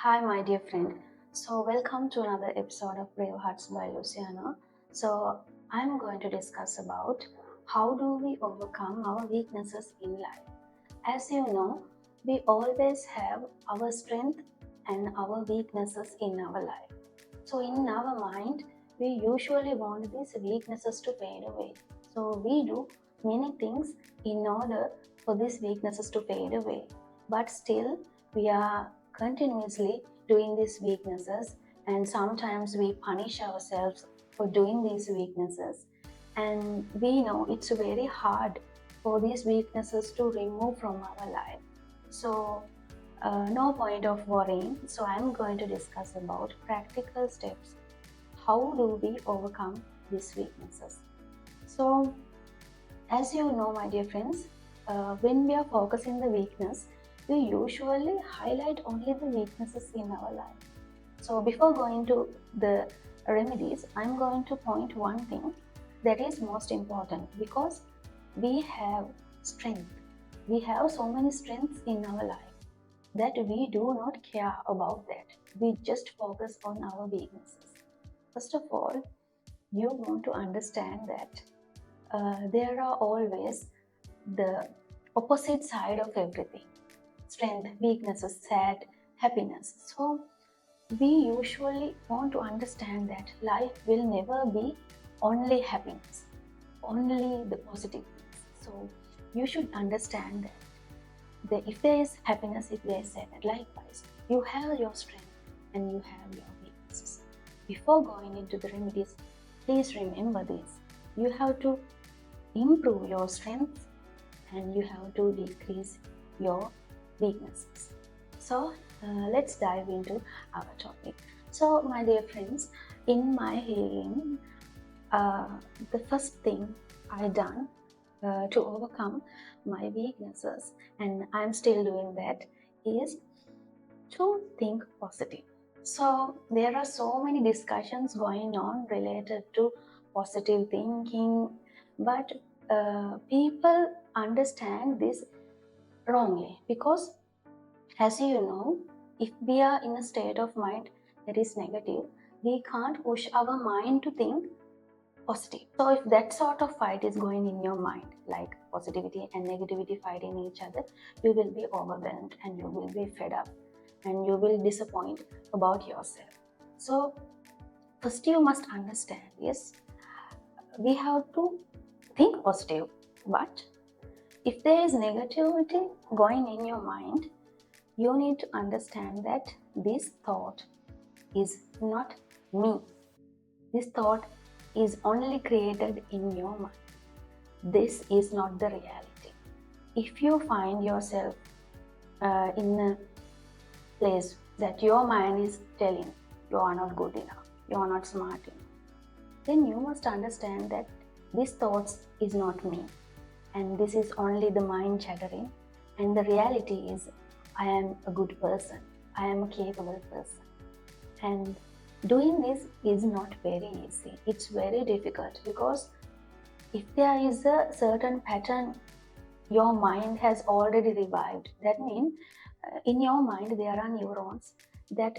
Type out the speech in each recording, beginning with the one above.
Hi, my dear friend. So, welcome to another episode of Brave Hearts by Luciana. So, I'm going to discuss about how do we overcome our weaknesses in life. As you know, we always have our strength and our weaknesses in our life. So, in our mind, we usually want these weaknesses to fade away. So, we do many things in order for these weaknesses to fade away. But still, we are continuously doing these weaknesses, and sometimes we punish ourselves for doing these weaknesses. And we know it's very hard for these weaknesses to remove from our life. So, no point of worrying. So, I'm going to discuss about practical steps. How do we overcome these weaknesses? So, as you know, my dear friends, when we are focusing the weakness, we usually highlight only the weaknesses in our life. So, before going to the remedies, I'm going to point one thing that is most important because we have strength. We have so many strengths in our life that we do not care about that. We just focus on our weaknesses. First of all, you want to understand that there are always the opposite side of everything: strength, weaknesses, sad, happiness. So, we usually want to understand that life will never be only happiness, only the positive things. So, you should understand that if there is happiness, if there is sadness, likewise, you have your strength and you have your weaknesses. Before going into the remedies, please remember this. You have to improve your strength and you have to decrease your weaknesses. So, let's dive into our topic. So, my dear friends, in my healing, uh, the first thing I done to overcome my weaknesses, and I'm still doing that, is to think positive. So, there are so many discussions going on related to positive thinking, but people understand this wrongly because, as you know, if we are in a state of mind that is negative, we can't push our mind to think positive. So if that sort of fight is going in your mind, like positivity and negativity fighting each other, you will be overwhelmed and you will be fed up and you will disappoint about yourself. So first you must understand, yes, we have to think positive, but if there is negativity going in your mind, you need to understand that this thought is not me. This thought is only created in your mind. This is not the reality. If you find yourself in a place that your mind is telling you are not good enough, you are not smart enough, then you must understand that this thoughts is not me and this is only the mind chattering, and the reality is I am a good person, I am a capable person. And doing this is not very easy. It's very difficult because if there is a certain pattern your mind has already revived, that means in your mind there are neurons that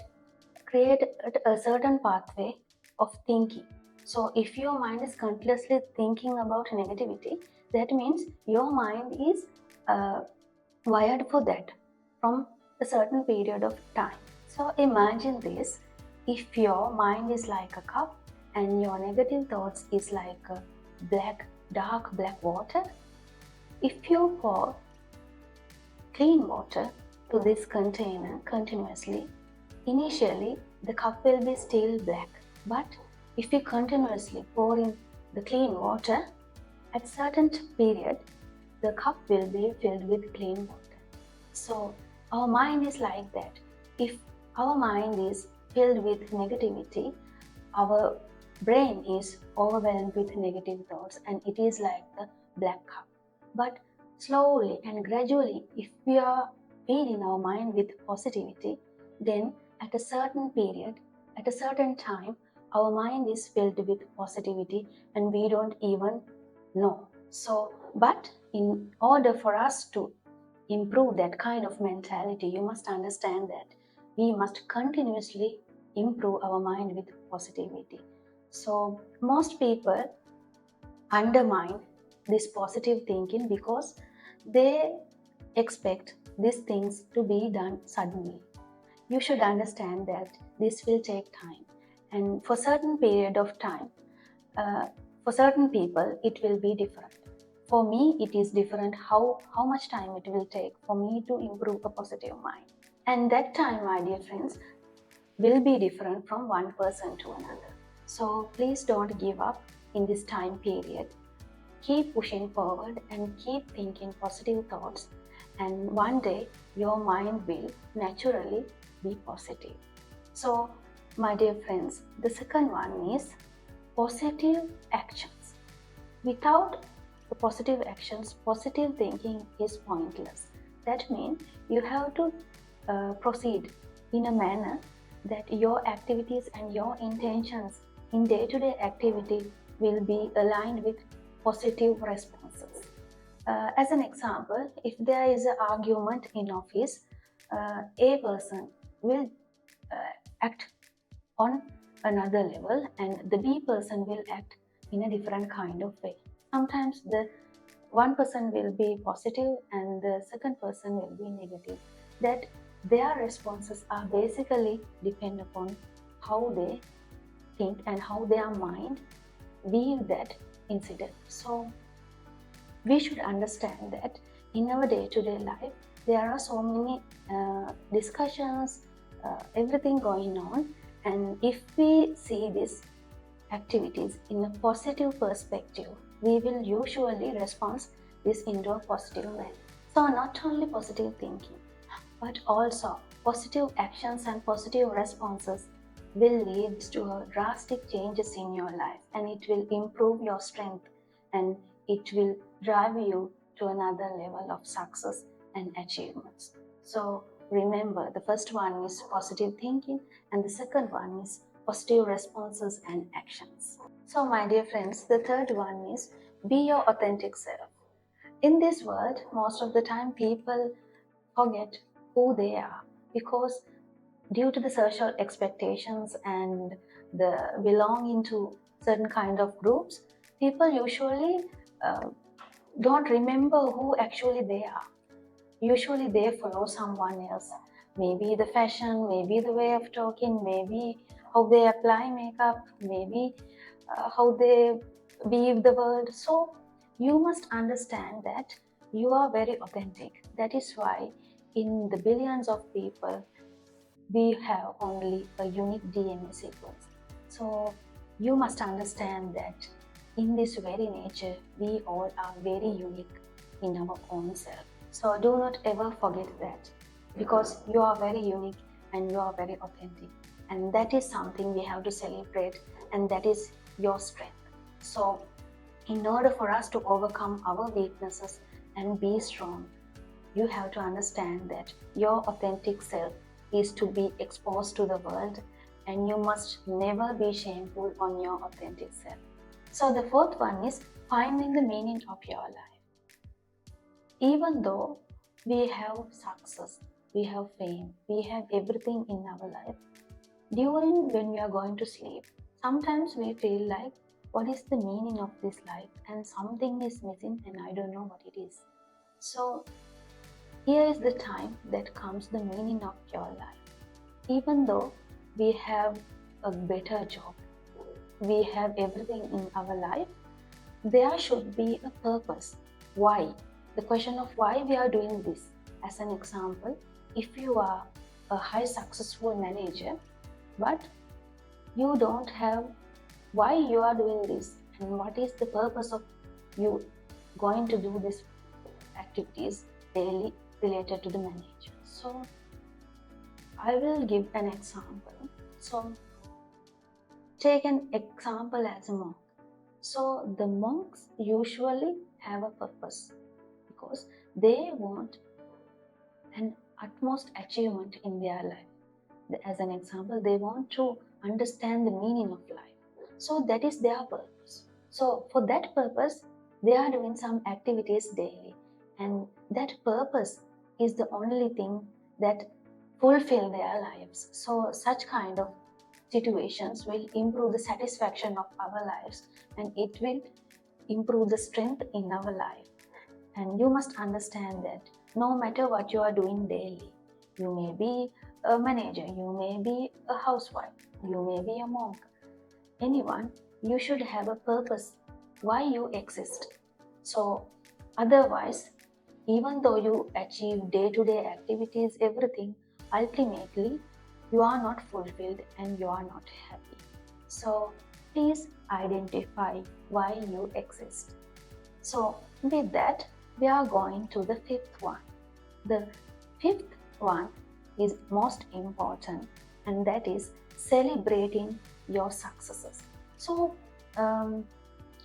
create a certain pathway of thinking. So if your mind is continuously thinking about negativity, that means your mind is wired for that from a certain period of time. So imagine this: if your mind is like a cup and your negative thoughts is like a dark black water, if you pour clean water to this container continuously, initially the cup will be still black. But if you continuously pour in the clean water, at certain period, the cup will be filled with clean water. So our mind is like that. If our mind is filled with negativity, our brain is overwhelmed with negative thoughts and it is like the black cup. But slowly and gradually, if we are feeding our mind with positivity, then at a certain period, at a certain time, our mind is filled with positivity and we don't even know. So, but in order for us to improve that kind of mentality, you must understand that we must continuously improve our mind with positivity. So most people undermine this positive thinking because they expect these things to be done suddenly. You should understand that this will take time, and for certain period of time, uh, for certain people it will be different. For me it is different how much time it will take for me to improve a positive mind, and that time, my dear friends, will be different from one person to another. So please don't give up in this time period. Keep pushing forward and keep thinking positive thoughts, and one day your mind will naturally be positive. So, my dear friends, the second one is positive actions. Without the positive actions, positive thinking is pointless. That means you have to proceed in a manner that your activities and your intentions in day-to-day activity will be aligned with positive responses. As an example, if there is an argument in office, a person will act on another level and the B person will act in a different kind of way. Sometimes the one person will be positive and the second person will be negative. That their responses are basically depend upon how they think and how their mind view that incident. So we should understand that in our day-to-day life there are so many discussions, everything going on, and if we see these activities in a positive perspective, we will usually respond this into a positive way. So not only positive thinking, but also positive actions and positive responses will lead to a drastic changes in your life, and it will improve your strength, and it will drive you to another level of success and achievements. So remember, the first one is positive thinking and the second one is positive responses and actions. So my dear friends, the third one is be your authentic self. In this world, most of the time people forget who they are because due to the social expectations and the belonging to certain kind of groups, people usually uh, don't remember who actually they are. Usually they follow someone else, maybe the fashion, maybe the way of talking, maybe how they apply makeup, maybe how they weave the world. So you must understand that you are very authentic. That is why in the billions of people we have only a unique DNA sequence. So you must understand that in this very nature, we all are very unique in our own self. So do not ever forget that, because you are very unique and you are very authentic. And that is something we have to celebrate, and that is your strength. So in order for us to overcome our weaknesses and be strong, you have to understand that your authentic self is to be exposed to the world, and you must never be shameful on your authentic self. So the fourth one is finding the meaning of your life. Even though we have success, we have fame, we have everything in our life, during when we are going to sleep, sometimes we feel like, what is the meaning of this life? And something is missing and I don't know what it is. So here is the time that comes the meaning of your life. Even though we have a better job, we have everything in our life, there should be a purpose. Why? The question of why we are doing this. As an example, if you are a high successful manager, but you don't have why you are doing this and what is the purpose of you going to do these activities daily related to the manager. So I will give an example. So take an example as a monk. So the monks usually have a purpose because they want an utmost achievement in their life. As an example, they want to understand the meaning of life. So that is their purpose. So for that purpose, they are doing some activities daily. And that purpose is the only thing that fulfill their lives. So such kind of situations will improve the satisfaction of our lives, and it will improve the strength in our life. And you must understand that no matter what you are doing daily, you may be a manager, you may be a housewife, you may be a monk, anyone, you should have a purpose why you exist. So otherwise, even though you achieve day-to-day activities, everything, ultimately you are not fulfilled and you are not happy. So please identify why you exist. So with that, we are going to the fifth one. The fifth one is most important, and that is celebrating your successes. So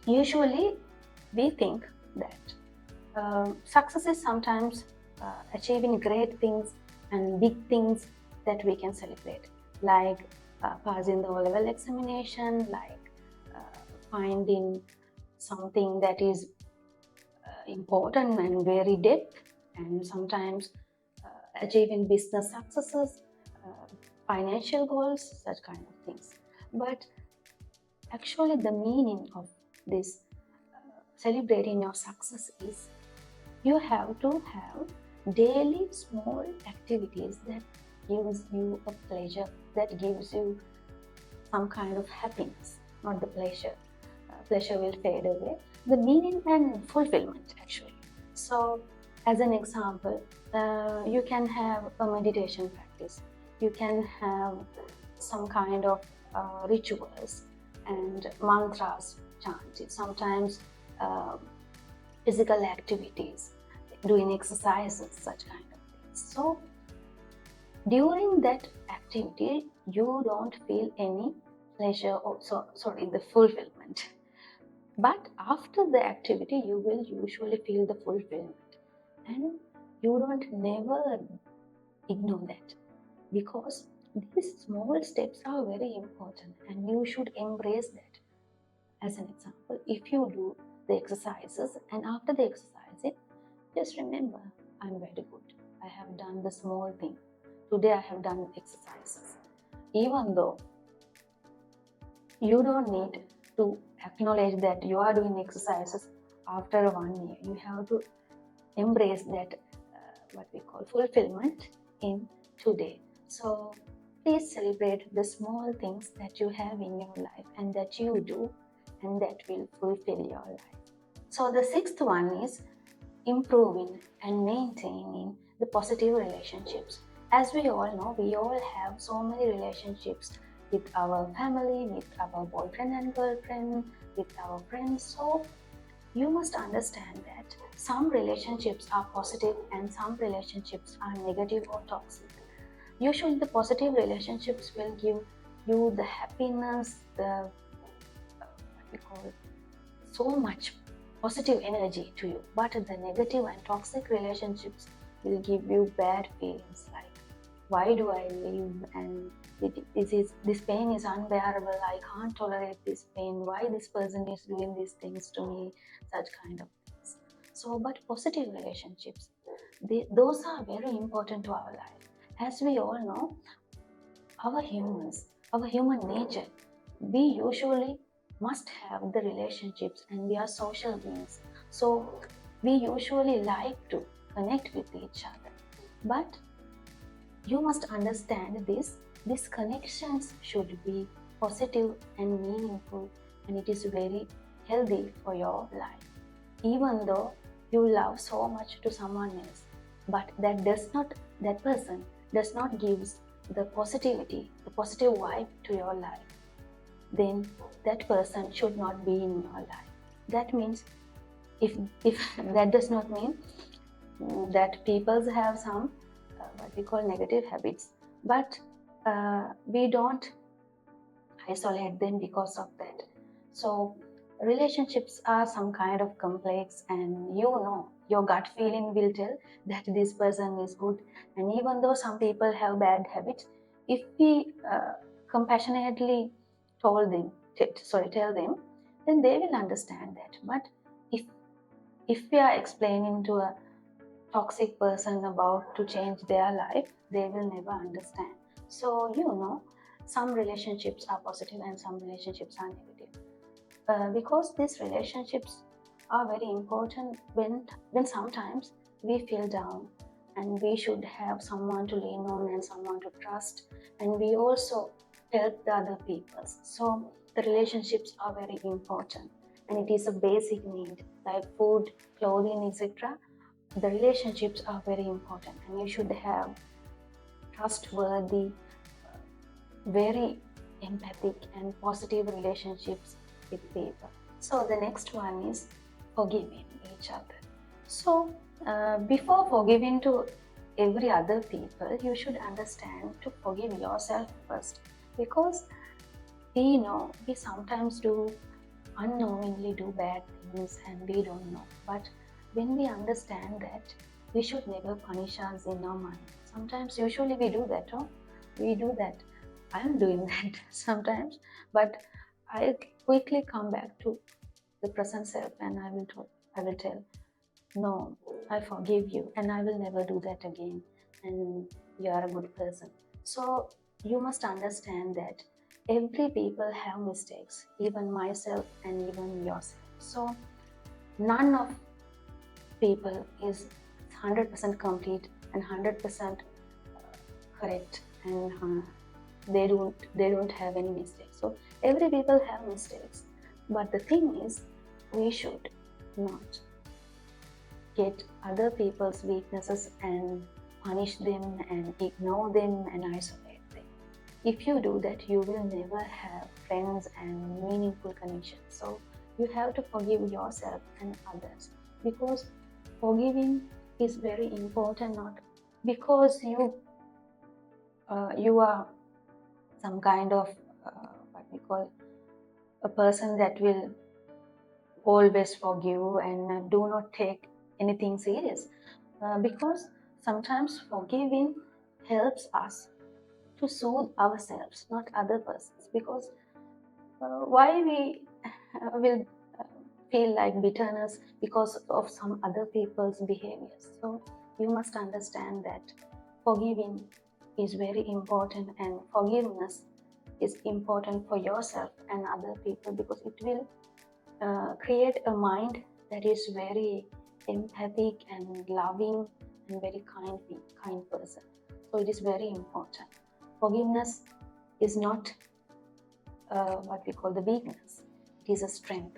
usually we think that success is sometimes achieving great things and big things that we can celebrate, like passing the O-level examination, like finding something that is important and very depth, and sometimes achieving business successes, financial goals, such kind of things. But actually the meaning of this celebrating your success is you have to have daily small activities that gives you a pleasure, that gives you some kind of happiness, not the pleasure. Pleasure will fade away. The meaning and fulfillment, actually. So, as an example, you can have a meditation practice. You can have some kind of rituals and mantras chanted. Sometimes physical activities, doing exercises, such kind of things. So, during that activity, you don't feel any pleasure or the fulfillment. But after the activity, you will usually feel the fulfillment, and you don't never ignore that, because these small steps are very important and you should embrace that. As an example, if you do the exercises and after the exercising, just remember, I'm very good. I have done the small thing. Today I have done exercises. Even though you don't need to acknowledge that you are doing exercises after 1 year. You have to embrace that what we call fulfillment in today. So please celebrate the small things that you have in your life and that you do, and that will fulfill your life. So the sixth one is improving and maintaining the positive relationships. As we all know, we all have so many relationships with our family, with our boyfriend and girlfriend, with our friends. So you must understand that some relationships are positive and some relationships are negative or toxic. Usually the positive relationships will give you the happiness, the what we call so much positive energy to you, but the negative and toxic relationships will give you bad feelings, like why do I live, and this pain is unbearable, I can't tolerate this pain, why this person is doing these things to me, such kind of things. So but positive relationships, those are very important to our life. As we all know, our human nature, we usually must have the relationships and we are social beings. So we usually like to connect with each other. But you must understand this. These connections should be positive and meaningful, and it is very healthy for your life. Even though you love so much to someone else, but that person does not gives the positivity, the positive vibe to your life, then that person should not be in your life. That means if that does not mean that people have some what we call negative habits, but we don't isolate them because of that. So relationships are some kind of complex, and your gut feeling will tell that this person is good. And even though some people have bad habits, if we compassionately tell them, then they will understand that. But if we are explaining to a toxic person about to change their life, they will never understand. So, some relationships are positive and some relationships are negative. Because these relationships are very important when sometimes we feel down and we should have someone to lean on and someone to trust, and we also help the other people. So the relationships are very important, and it is a basic need like food, clothing, etc. The relationships are very important, and you should have trustworthy, very empathic and positive relationships with people. So the next one is forgiving each other. So before forgiving to every other people, you should understand to forgive yourself first, because we know we sometimes do unknowingly do bad things and we don't know. But when we understand that, we should never punish us in our mind. Sometimes, usually we do that, oh, we do that. I'm doing that sometimes, but I quickly come back to the present self and I will tell, no, I forgive you and I will never do that again. And you are a good person. So you must understand that every people have mistakes, even myself and even yourself. So none of people is 100% complete and 100% correct, and they don't have any mistakes. So every people have mistakes, but the thing is, we should not get other people's weaknesses and punish them and ignore them and isolate them. If you do that, you will never have friends and meaningful connections. So you have to forgive yourself and others, because forgiving is very important, not because you are some kind of what we call a person that will always forgive and do not take anything serious, because sometimes forgiving helps us to soothe ourselves, not other persons. Because why we will feel like bitterness because of some other people's behaviors. So you must understand that forgiving is very important, and forgiveness is important for yourself and other people, because it will create a mind that is very empathic and loving and very kind person. So it is very important. Forgiveness is not what we call the weakness, it is a strength.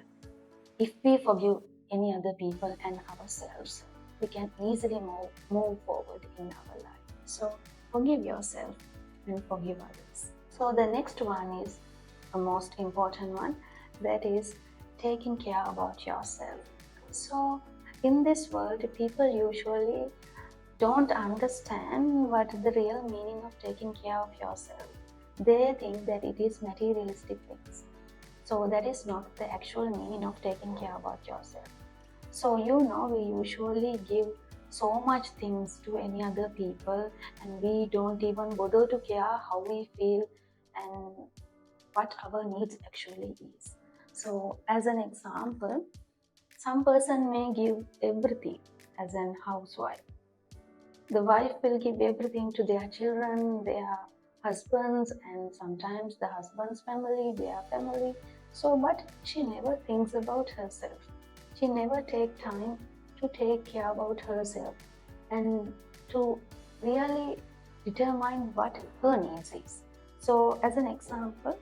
If we forgive any other people and ourselves, we can easily move forward in our life. So forgive yourself and forgive others. So the next one is the most important one, that is taking care about yourself. So in this world, people usually don't understand what the real meaning of taking care of yourself. They think that it is materialistic things. So that is not the actual meaning of taking care about yourself. So we usually give so much things to any other people, and we don't even bother to care how we feel and what our needs actually is. So as an example, some person may give everything as an housewife. The wife will give everything to their children, their husbands, and sometimes the husband's family, their family. So, but she never thinks about herself. She never take time to take care about herself and to really determine what her needs is. So, as an example,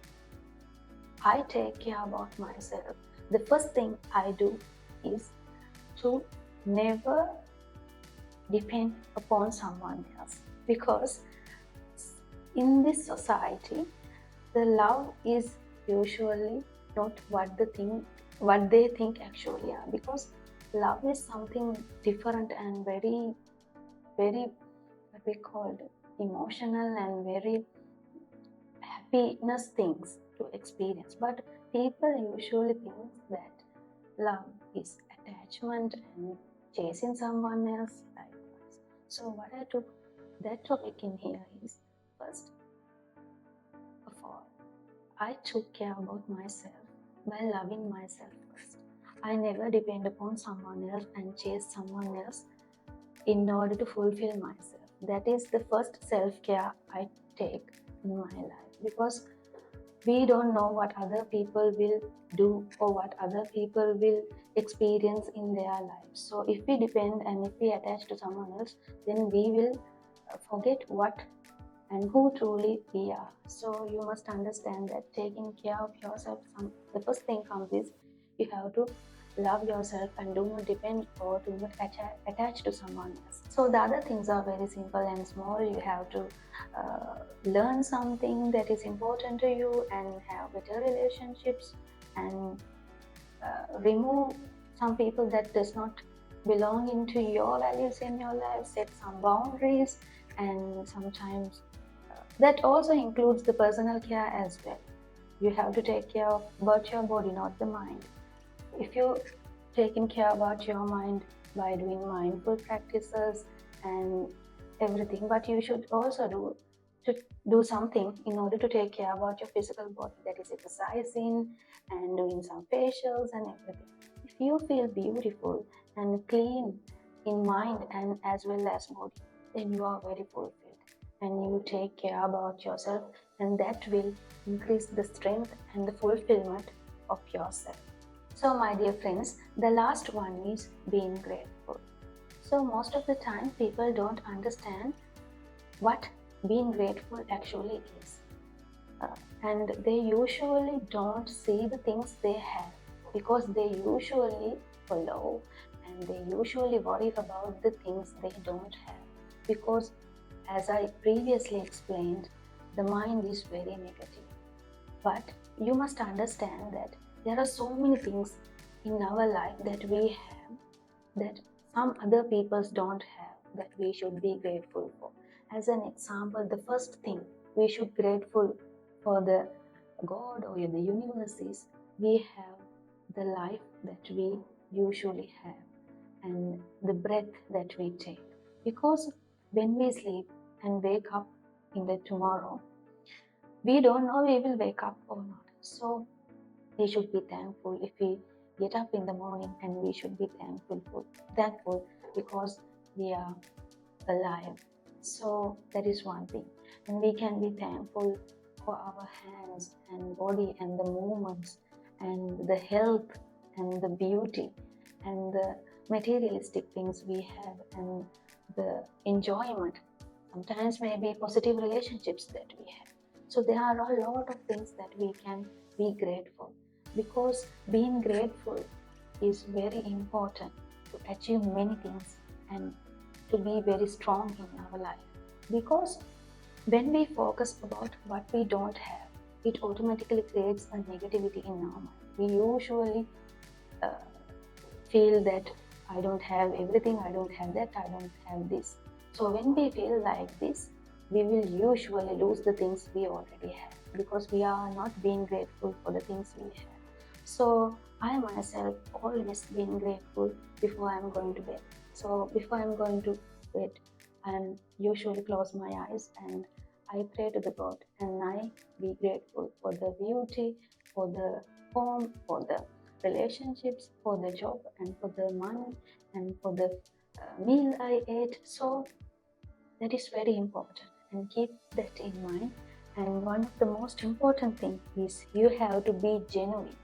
I take care about myself. The first thing I do is to never depend upon someone else, because in this society the love is usually not what they think actually are, because love is something different and very what we call emotional and very happiness things to experience. But people usually think that love is attachment and chasing someone else likewise. So what I took that topic in here is, first of all, I took care about myself by loving myself first. I never depend upon someone else and chase someone else in order to fulfill myself. That is the first self-care I take in my life, because we don't know what other people will do or what other people will experience in their lives. So if we depend and if we attach to someone else, then we will forget what and who truly we are. So you must understand that taking care of yourself, the first thing comes is you have to love yourself and do not depend or do not attach to someone else. So the other things are very simple and small. You have to learn something that is important to you and have better relationships, and remove some people that does not belong into your values in your life. Set some boundaries, and sometimes that also includes the personal care as well. You have to take care of about your body, not the mind. If you taking care about your mind by doing mindful practices and everything, but you should also do something in order to take care about your physical body, that is exercising and doing some facials and everything. If you feel beautiful and clean in mind and as well as body, then you are very fulfilled and you take care about yourself, and that will increase the strength and the fulfillment of yourself. So my dear friends, the last one is being grateful. So most of the time people don't understand what being grateful actually is. And they usually don't see the things they have, because they usually follow and they usually worry about the things they don't have. Because as I previously explained, the mind is very negative. But you must understand that there are so many things in our life that we have that some other peoples don't have, that we should be grateful for. As an example, the first thing we should grateful for the God or the universe is we have the life that we usually have and the breath that we take. Because when we sleep and wake up in the tomorrow, we don't know we will wake up or not. So we should be thankful if we get up in the morning, and we should be thankful because we are alive. So that is one thing. And we can be thankful for our hands and body and the movements and the health and the beauty and the materialistic things we have and the enjoyment. Sometimes maybe positive relationships that we have. So there are a lot of things that we can be grateful, because being grateful is very important to achieve many things and to be very strong in our life. Because when we focus about what we don't have, it automatically creates a negativity in our mind. We usually feel that I don't have everything, I don't have that, I don't have this. So when we feel like this, we will usually lose the things we already have, because we are not being grateful for the things we have. So I myself always being grateful before I'm going to bed. So before I'm going to bed, I usually close my eyes and I pray to the God, and I be grateful for the beauty, for the home, for the relationships, for the job, and for the money, and for the meal I ate. So that is very important, and keep that in mind. And one of the most important thing is you have to be genuine.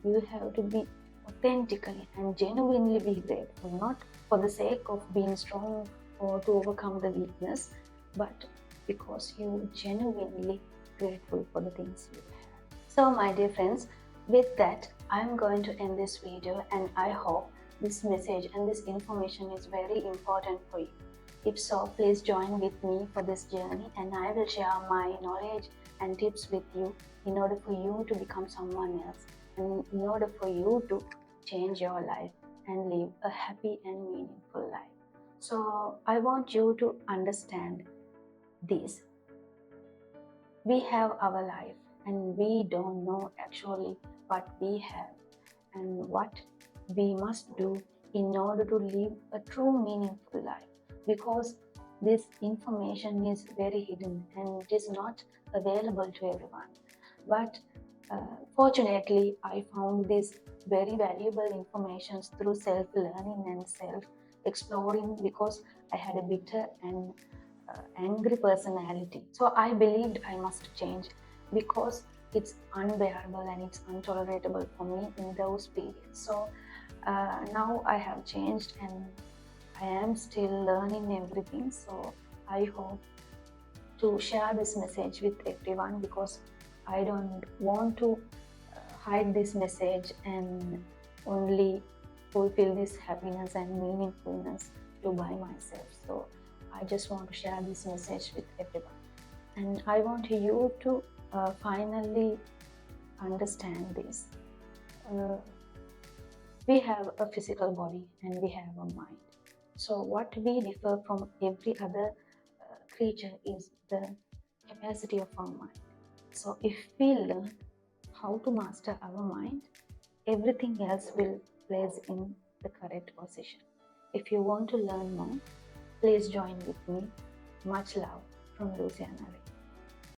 You have to be authentically and genuinely be grateful, not for the sake of being strong or to overcome the weakness, but because you genuinely grateful for the things you have. So my dear friends, with that, I'm going to end this video, and I hope this message and this information is very important for you. If so, please join with me for this journey, and I will share my knowledge and tips with you in order for you to become someone else, and in order for you to change your life and live a happy and meaningful life. So I want you to understand this. We have our life, and we don't know actually what we have and what we must do in order to live a true meaningful life, because this information is very hidden and it is not available to everyone. But fortunately, I found this very valuable information through self-learning and self exploring because I had a bitter and angry personality. So I believed I must change because it's unbearable and it's intolerable for me in those periods. So now I have changed and I am still learning everything. So I hope to share this message with everyone because I don't want to hide this message and only fulfill this happiness and meaningfulness to by myself. So I just want to share this message with everyone. And I want you to finally understand this. Uh, we have a physical body and we have a mind. So, what we differ from every other creature is the capacity of our mind. So, if we learn how to master our mind, everything else will place in the correct position. If you want to learn more, please join with me. Much love from Luciana.